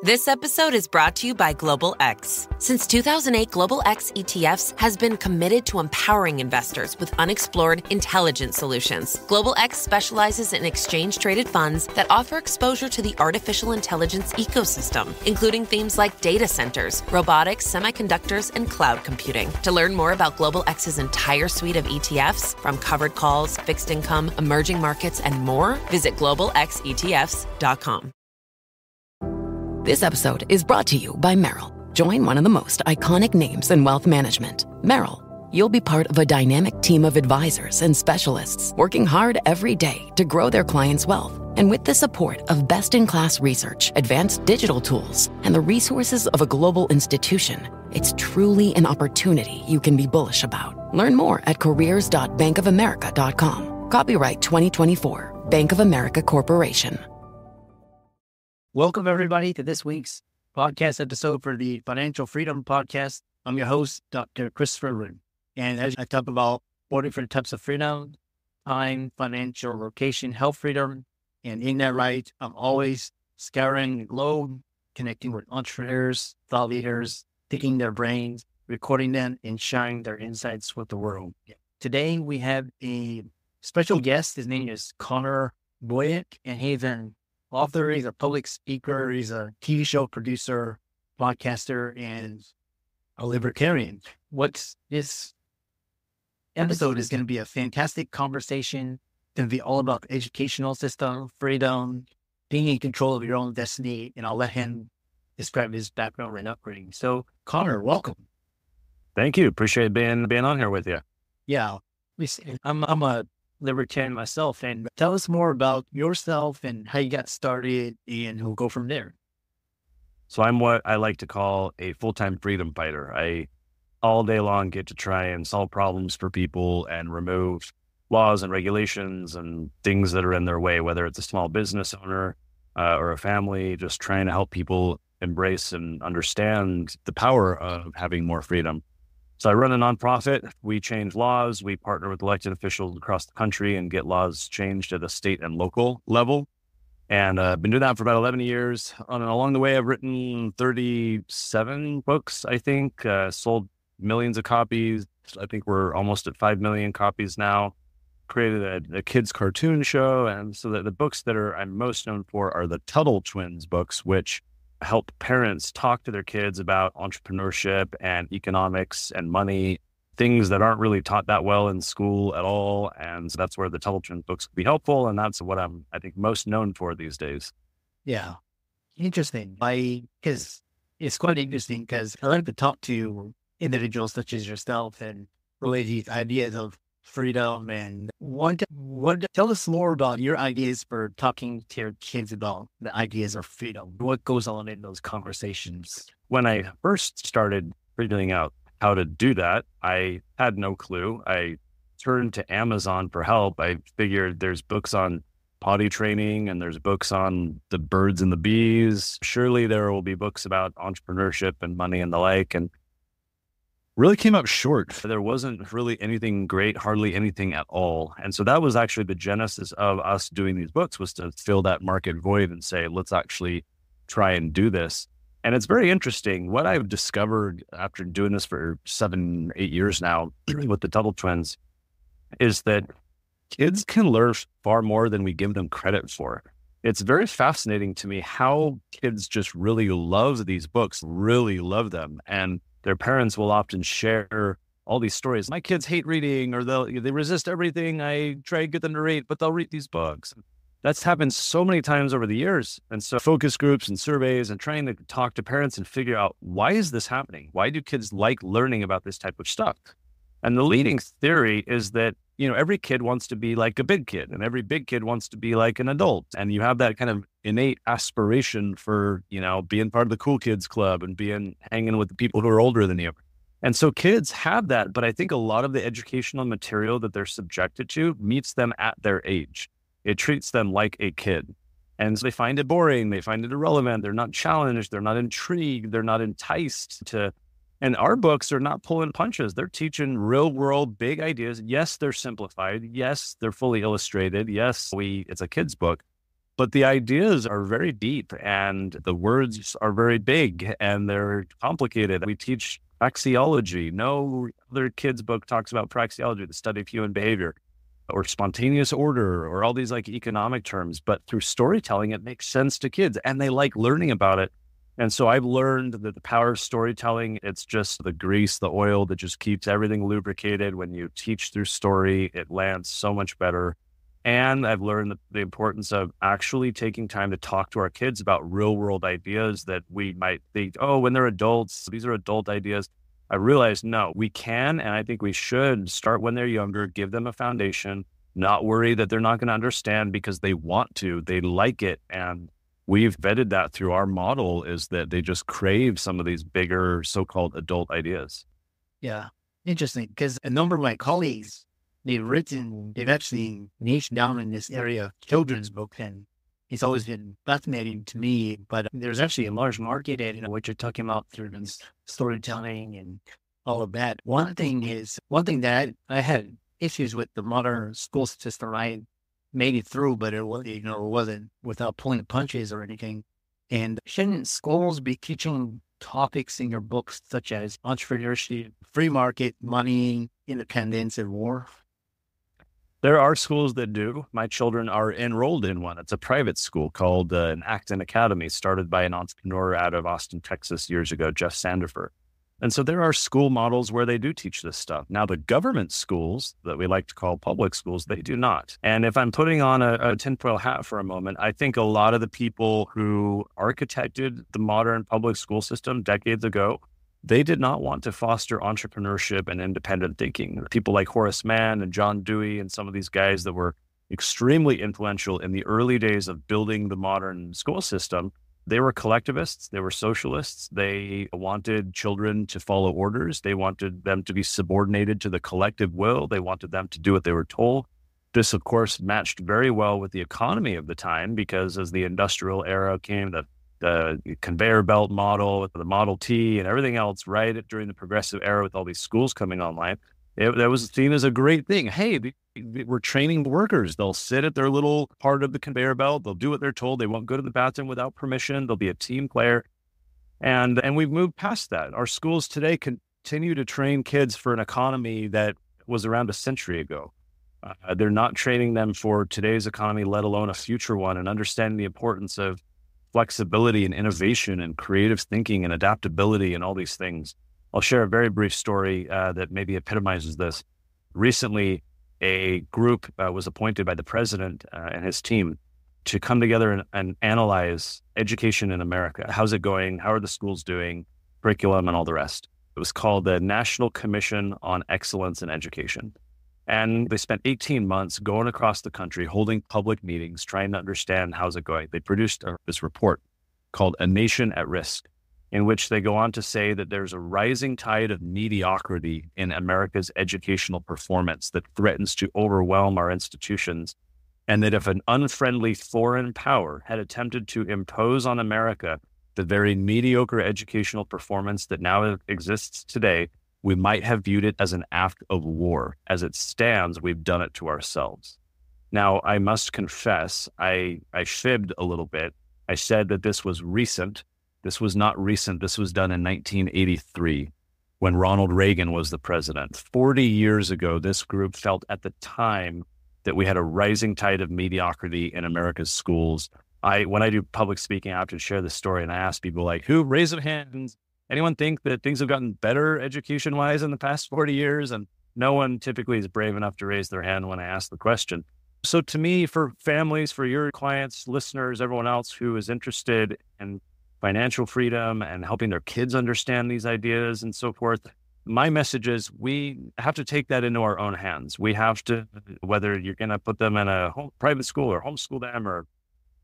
This episode is brought to you by Global X. Since 2008, Global X ETFs has been committed to empowering investors with unexplored, intelligent solutions. Global X specializes in exchange-traded funds that offer exposure to the artificial intelligence ecosystem, including themes like data centers, robotics, semiconductors, and cloud computing. To learn more about Global X's entire suite of ETFs, from covered calls, fixed income, emerging markets, and more, visit globalxetfs.com. This episode is brought to you by Merrill. Join one of the most iconic names in wealth management, Merrill. You'll be part of a dynamic team of advisors and specialists working hard every day to grow their clients' wealth. And with the support of best-in-class research, advanced digital tools, and the resources of a global institution, it's truly an opportunity you can be bullish about. Learn more at careers.bankofamerica.com. Copyright 2024, Bank of America Corporation. Welcome, everybody, to this week's podcast episode for the Financial Freedom Podcast. I'm your host, Dr. Christopher Roon. And as I talk about 4 different types of freedom: time, financial, location, health freedom. And in that right, I'm always scouring the globe, connecting with entrepreneurs, thought leaders, picking their brains, recording them, and sharing their insights with the world. Today, we have a special guest. His name is Connor Boyack, and he's an author, he's a public speaker, he's a TV show producer, podcaster, and a libertarian. What this episode is going to be a fantastic conversation. It's going to be all about the educational system, freedom, being in control of your own destiny, and I'll let him describe his background and upbringing. So, Connor, welcome. Thank you. Appreciate being on here with you. Yeah, I'm a libertarian myself, and tell us more about yourself and how you got started, and we'll go from there. So I'm what I like to call a full-time freedom fighter. I all day long get to try and solve problems for people and remove laws and regulations and things that are in their way, whether it's a small business owner or a family, just trying to help people embrace and understand the power of having more freedom. So I run a nonprofit. We change laws. We partner with elected officials across the country and get laws changed at a state and local level. And I've been doing that for about 11 years. And along the way, I've written 37 books, I think, sold millions of copies. I think we're almost at 5 million copies now. Created a kids cartoon show. And so the books that I'm most known for are the Tuttle Twins books, which help parents talk to their kids about entrepreneurship and economics and money, things that aren't really taught that well in school at all. And so that's where the Tuttle Twins books could be helpful. And that's what I'm, I think, most known for these days. Yeah. Interesting. Because it's quite interesting, because I like to talk to individuals such as yourself and relate these ideas of freedom, and tell us more about your ideas for talking to your kids about the ideas of freedom. What goes on in those conversations? When I first started figuring out how to do that, I had no clue. I turned to Amazon for help. I figured there's books on potty training and there's books on the birds and the bees. Surely there will be books about entrepreneurship and money and the like. And really came up short. There wasn't really anything great, hardly anything at all. And so that was actually the genesis of us doing these books, was to fill that market void and say, let's actually try and do this. And it's very interesting. What I've discovered after doing this for 7, 8 years now with the Tuttle Twins is that kids can learn far more than we give them credit for. It's very fascinating to me how kids just really love these books, really love them. And their parents will often share all these stories. My kids hate reading, or they resist everything I try to get them to read, but they'll read these books. That's happened so many times over the years. And so focus groups and surveys and trying to talk to parents and figure out, why is this happening? Why do kids like learning about this type of stuff? And the leading theory is that, every kid wants to be like a big kid, and every big kid wants to be like an adult. And you have that kind of innate aspiration for, being part of the cool kids club and hanging with the people who are older than you. And so kids have that, but I think a lot of the educational material that they're subjected to meets them at their age. It treats them like a kid. And so they find it boring. They find it irrelevant. They're not challenged. They're not intrigued. They're not enticed to. And our books are not pulling punches. They're teaching real world big ideas. Yes, they're simplified. Yes, they're fully illustrated. Yes, it's a kid's book, But the ideas are very deep and the words are very big and they're complicated. We teach praxeology. No other kid's book talks about praxeology, the study of human behavior, or spontaneous order, or all these like economic terms. But through storytelling, it makes sense to kids and they like learning about it. And so I've learned that the power of storytelling, it's just the grease, the oil that just keeps everything lubricated. When you teach through story, it lands so much better. And I've learned the importance of actually taking time to talk to our kids about real world ideas that we might think, oh, when they're adults, these are adult ideas. I realized, no, we can, and I think we should start when they're younger, give them a foundation, not worry that they're not going to understand because they want to, they like it. And we've vetted that through our model is that they just crave some of these bigger so-called adult ideas. Yeah. Interesting. Because a number of my colleagues, they've actually niched down in this area of children's book, and it's always been fascinating to me. But there's actually a large market in what you're talking about through this storytelling and all of that. One thing that I had issues with the modern school system. I made it through, but it wasn't without pulling punches or anything. And shouldn't schools be teaching topics in your books such as entrepreneurship, free market, money, independence, and war? There are schools that do. My children are enrolled in one. It's a private school called an Acton Academy, started by an entrepreneur out of Austin, Texas years ago, Jeff Sandifer. And so there are school models where they do teach this stuff. Now, the government schools that we like to call public schools, they do not. And if I'm putting on a tinfoil hat for a moment, I think a lot of the people who architected the modern public school system decades ago, they did not want to foster entrepreneurship and independent thinking. People like Horace Mann and John Dewey and some of these guys that were extremely influential in the early days of building the modern school system, they were collectivists, they were socialists, they wanted children to follow orders, they wanted them to be subordinated to the collective will, they wanted them to do what they were told. This, of course, matched very well with the economy of the time because as the industrial era came, the conveyor belt model, the Model T and everything else, right during the progressive era with all these schools coming online, that was seen as a great thing. Hey, we're training workers. They'll sit at their little part of the conveyor belt. They'll do what they're told. They won't go to the bathroom without permission. They'll be a team player. And we've moved past that. Our schools today continue to train kids for an economy that was around a century ago. They're not training them for today's economy, let alone a future one, and understanding the importance of flexibility and innovation and creative thinking and adaptability and all these things. I'll share a very brief story that maybe epitomizes this. Recently, a group was appointed by the president and his team to come together and analyze education in America. How's it going? How are the schools doing? Curriculum and all the rest. It was called the National Commission on Excellence in Education. And they spent 18 months going across the country, holding public meetings, trying to understand how's it going. They produced this report called A Nation at Risk, in which they go on to say that there's a rising tide of mediocrity in America's educational performance that threatens to overwhelm our institutions, and that if an unfriendly foreign power had attempted to impose on America the very mediocre educational performance that now exists today, we might have viewed it as an act of war. As it stands, we've done it to ourselves. Now, I must confess, I fibbed a little bit. I said that this was recent. This was not recent. This was done in 1983 when Ronald Reagan was the president. 40 years ago, this group felt at the time that we had a rising tide of mediocrity in America's schools. When I do public speaking, I have to share this story, and I ask people like, who raise their hands? Anyone think that things have gotten better education-wise in the past 40 years? And no one typically is brave enough to raise their hand when I ask the question. So to me, for families, for your clients, listeners, everyone else who is interested in financial freedom and helping their kids understand these ideas and so forth, my message is we have to take that into our own hands. We have to, whether you're going to put them in a private school or homeschool them or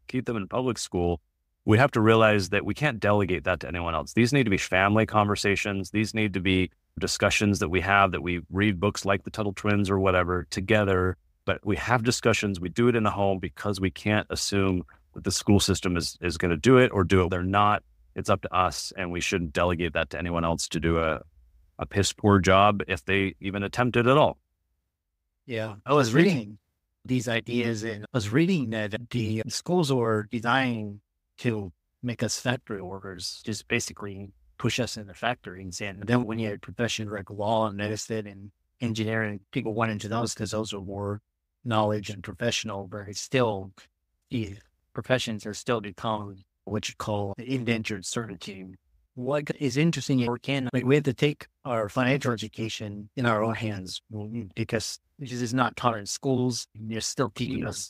keep them in public school, we have to realize that we can't delegate that to anyone else. These need to be family conversations. These need to be discussions that we have, that we read books like the Tuttle Twins or whatever together, but we have discussions. We do it in the home because we can't assume that the school system is going to do it or do it. They're not. It's up to us, and we shouldn't delegate that to anyone else to do a piss poor job if they even attempt it at all. Yeah. I was reading these ideas. And I was reading that the schools were designed to make us factory workers, just basically push us in the factories. And then when you had professions like law and medicine and engineering, people went into those because those are more knowledge and professional, but it's still, the professions are still become what you call indentured servitude. What is interesting, we have to take our financial education in our own hands because this is not taught in schools. They're still teaching us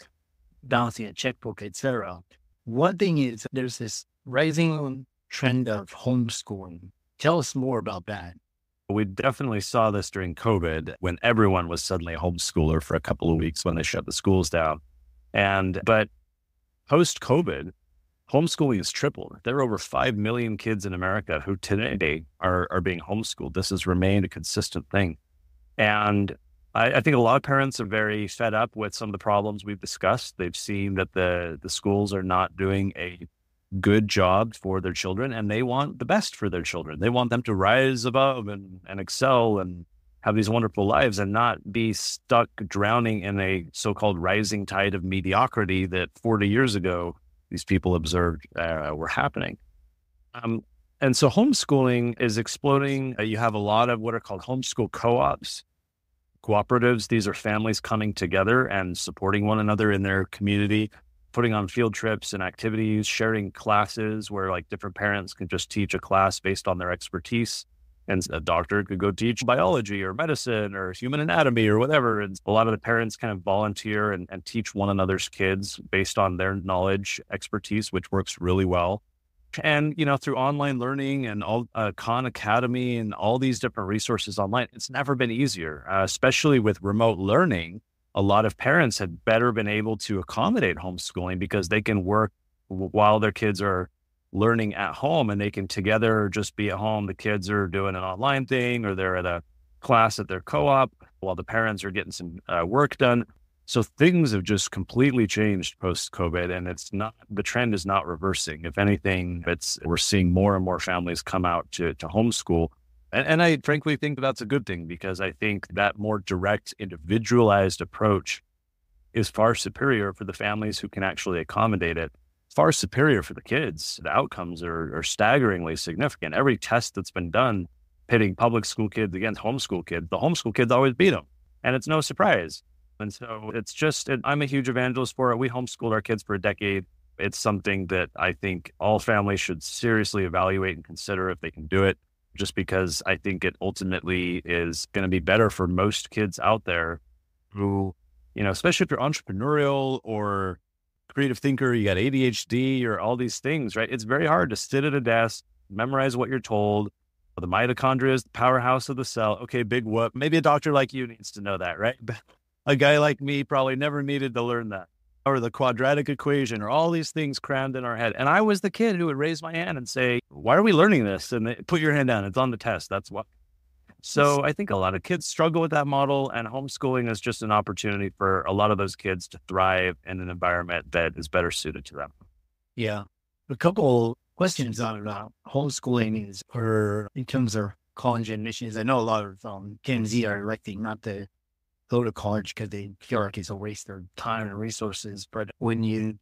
balancing a checkbook, etc. One thing is there's this rising trend of homeschooling. Tell us more about that. We definitely saw this during COVID when everyone was suddenly a homeschooler for a couple of weeks when they shut the schools down. But post-COVID, homeschooling has tripled. There are over 5 million kids in America who today are being homeschooled. This has remained a consistent thing. And I think a lot of parents are very fed up with some of the problems we've discussed. They've seen that the schools are not doing a good job for their children, and they want the best for their children. They want them to rise above and excel and have these wonderful lives and not be stuck drowning in a so-called rising tide of mediocrity that 40 years ago these people observed were happening. And so homeschooling is exploding. You have a lot of what are called homeschool co-ops, cooperatives. These are families coming together and supporting one another in their community, putting on field trips and activities, sharing classes where like different parents can just teach a class based on their expertise. And a doctor could go teach biology or medicine or human anatomy or whatever. And a lot of the parents kind of volunteer and teach one another's kids based on their knowledge, expertise, which works really well. And, through online learning and all Khan Academy and all these different resources online, it's never been easier, especially with remote learning. A lot of parents have better been able to accommodate homeschooling because they can work while their kids are learning at home and they can together just be at home. The kids are doing an online thing or they're at a class at their co-op while the parents are getting some work done. So things have just completely changed post-COVID, and the trend is not reversing. If anything, we're seeing more and more families come out to homeschool. And I frankly think that's a good thing because I think that more direct, individualized approach is far superior for the families who can actually accommodate it. Far superior for the kids. The outcomes are staggeringly significant. Every test that's been done pitting public school kids against homeschool kids, the homeschool kids always beat them. And it's no surprise. And so I'm a huge evangelist for it. We homeschooled our kids for a decade. It's something that I think all families should seriously evaluate and consider if they can do it, just because I think it ultimately is going to be better for most kids out there who, especially if you're entrepreneurial or creative thinker, you got ADHD or all these things, right? It's very hard to sit at a desk, memorize what you're told. The mitochondria is the powerhouse of the cell. Okay, big whoop. Maybe a doctor like you needs to know that, right? But a guy like me probably never needed to learn that. Or the quadratic equation or all these things crammed in our head. And I was the kid who would raise my hand and say, why are we learning this? And they, put your hand down. It's on the test. That's what. So I think a lot of kids struggle with that model, and homeschooling is just an opportunity for a lot of those kids to thrive in an environment that is better suited to them. Yeah. A couple questions on homeschooling is in terms of college admissions. I know a lot of Gen Z are electing not to go to college because they feel like it's a waste of time and resources. But when you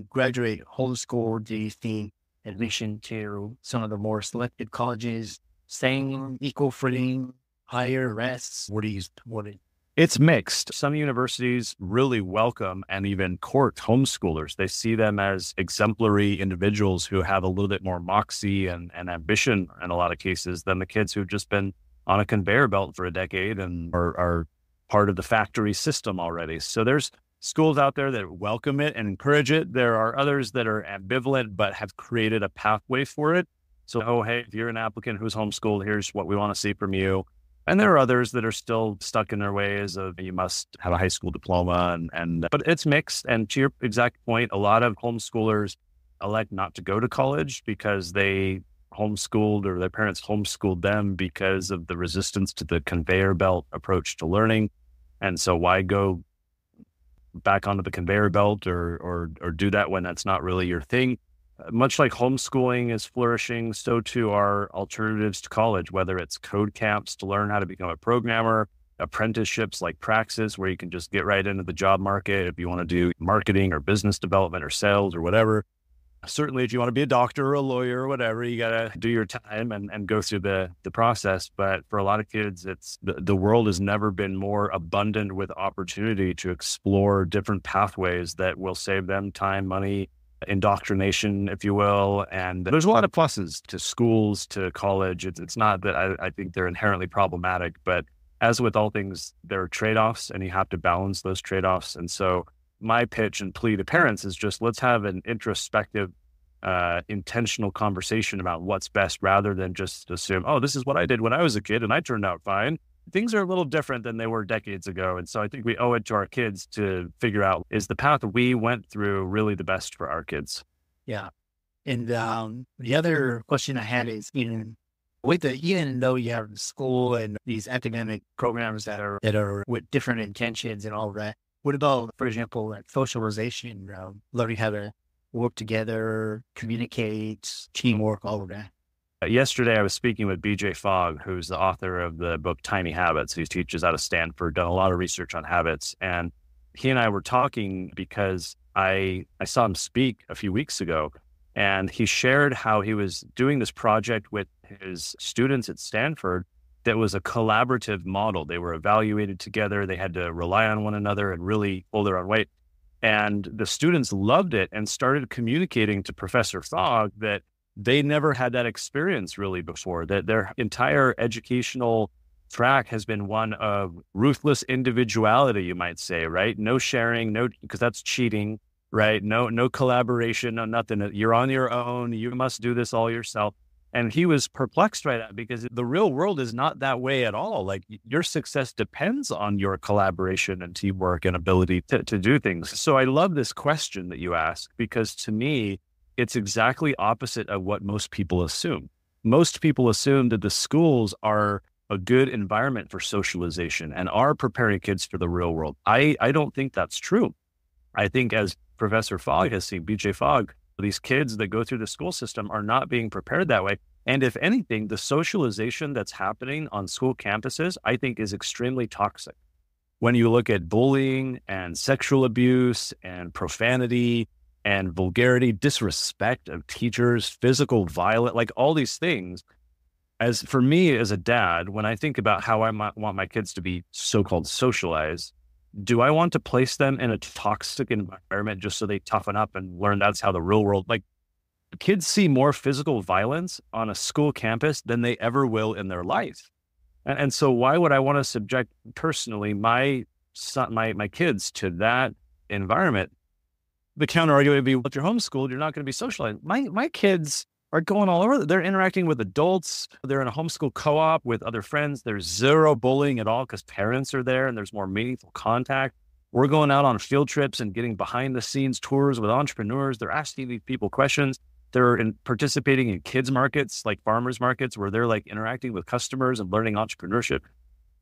graduate homeschool, do you think admission to some of the more selected colleges staying equal footing, higher rests? It's mixed. Some universities really welcome and even court homeschoolers. They see them as exemplary individuals who have a little bit more moxie and ambition in a lot of cases than the kids who've just been on a conveyor belt for a decade and are part of the factory system already. So there's schools out there that welcome it and encourage it. There are others that are ambivalent but have created a pathway for it. So, hey, if you're an applicant who's homeschooled, here's what we want to see from you. And there are others that are still stuck in their ways of you must have a high school diploma, but it's mixed. And to your exact point, a lot of homeschoolers elect not to go to college because they homeschooled or their parents homeschooled them because of the resistance to the conveyor belt approach to learning. And so why go back onto the conveyor belt or do that when that's not really your thing? Much like homeschooling is flourishing, so too are alternatives to college, whether it's code camps to learn how to become a programmer, apprenticeships like Praxis, where you can just get right into the job market if you want to do marketing or business development or sales or whatever. Certainly, if you want to be a doctor or a lawyer or whatever, you got to do your time and go through the process. But for a lot of kids, it's the world has never been more abundant with opportunity to explore different pathways that will save them time, money, indoctrination, if you will. And there's a lot of pluses to schools, to college. It's not that I think they're inherently problematic, but as with all things, there are trade-offs and you have to balance those trade-offs. And so my pitch and plea to parents is just, let's have an introspective, intentional conversation about what's best, rather than just assume, oh, this is what I did when I was a kid and I turned out fine. Things are a little different than they were decades ago. And so I think we owe it to our kids to figure out, is the path we went through really the best for our kids? Yeah. And the other question I had is, even though you have school and these academic programs that are with different intentions and all that, what about, for example, like socialization, learning how to work together, communicate, teamwork, all of that? Yesterday, I was speaking with BJ Fogg, who's the author of the book Tiny Habits. He teaches out of Stanford, done a lot of research on habits. And he and I were talking because I saw him speak a few weeks ago, and he shared how he was doing this project with his students at Stanford that was a collaborative model. They were evaluated together. They had to rely on one another and really pull their own weight. And the students loved it and started communicating to Professor Fogg that they never had that experience really before, that their entire educational track has been one of ruthless individuality, you might say, right? No sharing, because that's cheating, right? No collaboration, no nothing. You're on your own. You must do this all yourself. And he was perplexed by that, because the real world is not that way at all. Like, your success depends on your collaboration and teamwork and ability to do things. So I love this question that you ask, because to me, it's exactly opposite of what most people assume. Most people assume that the schools are a good environment for socialization and are preparing kids for the real world. I don't think that's true. I think, as Professor Fogg has seen, BJ Fogg, these kids that go through the school system are not being prepared that way. And if anything, the socialization that's happening on school campuses, I think, is extremely toxic. When you look at bullying and sexual abuse and profanity and vulgarity, disrespect of teachers, physical violence, like all these things, as for me as a dad, when I think about how I might want my kids to be so-called socialized, do I want to place them in a toxic environment just so they toughen up and learn that's how the real world, like, kids see more physical violence on a school campus than they ever will in their life. And so why would I want to subject personally my kids to that environment? The counter argument would be, well, if you're homeschooled, you're not going to be socialized. My kids are going all over. They're interacting with adults. They're in a homeschool co-op with other friends. There's zero bullying at all because parents are there and there's more meaningful contact. We're going out on field trips and getting behind the scenes tours with entrepreneurs. They're asking these people questions. They're participating in kids markets, like farmers markets, where they're like interacting with customers and learning entrepreneurship.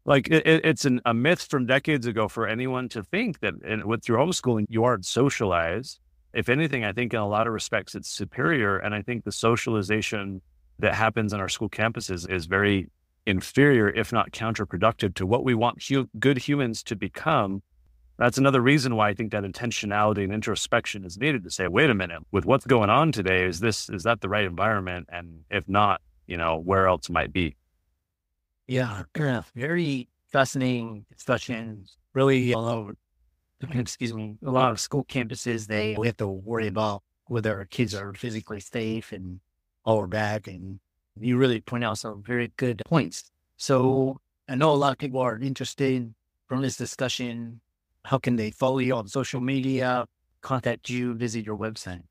Like it's a myth from decades ago for anyone to think that through homeschooling, you aren't socialized. If anything, I think in a lot of respects, it's superior. And I think the socialization that happens on our school campuses is very inferior, if not counterproductive, to what we want good humans to become. That's another reason why I think that intentionality and introspection is needed, to say, wait a minute, with what's going on today, is that the right environment? And if not, where else might be? Yeah, very fascinating discussions. Really, a lot of school campuses, they have to worry about whether our kids are physically safe and all are back. And you really point out some very good points. So I know a lot of people are interested from this discussion. How can they follow you on social media, contact you, visit your website?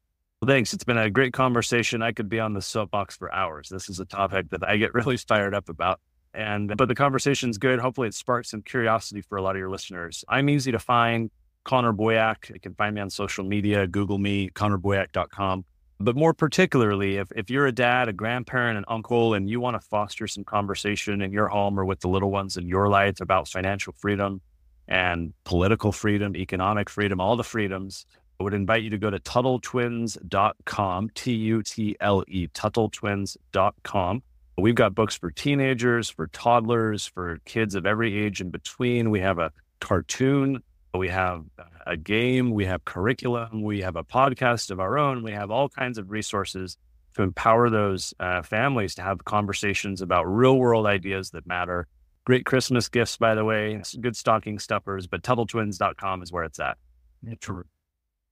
Well, thanks. It's been a great conversation. I could be on the soapbox for hours. This is a topic that I get really fired up about. But the conversation's good. Hopefully it sparks some curiosity for a lot of your listeners. I'm easy to find, Connor Boyack. You can find me on social media, Google me, connorboyack.com. But more particularly, if you're a dad, a grandparent, an uncle, and you want to foster some conversation in your home or with the little ones in your life about financial freedom and political freedom, economic freedom, all the freedoms, I would invite you to go to TuttleTwins.com, Tuttle, TuttleTwins.com. We've got books for teenagers, for toddlers, for kids of every age in between. We have a cartoon, we have a game, we have curriculum, we have a podcast of our own. We have all kinds of resources to empower those families to have conversations about real world ideas that matter. Great Christmas gifts, by the way, good stocking stuffers, but TuttleTwins.com is where it's at. Yeah, true.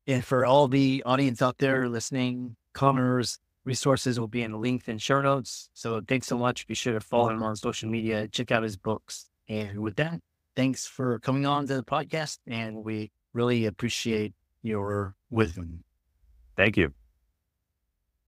And for all the audience out there listening, Connor's resources will be in the link and show notes. So thanks so much. Be sure to follow him on social media, check out his books. And with that, thanks for coming on to the podcast. And we really appreciate your wisdom. Thank you.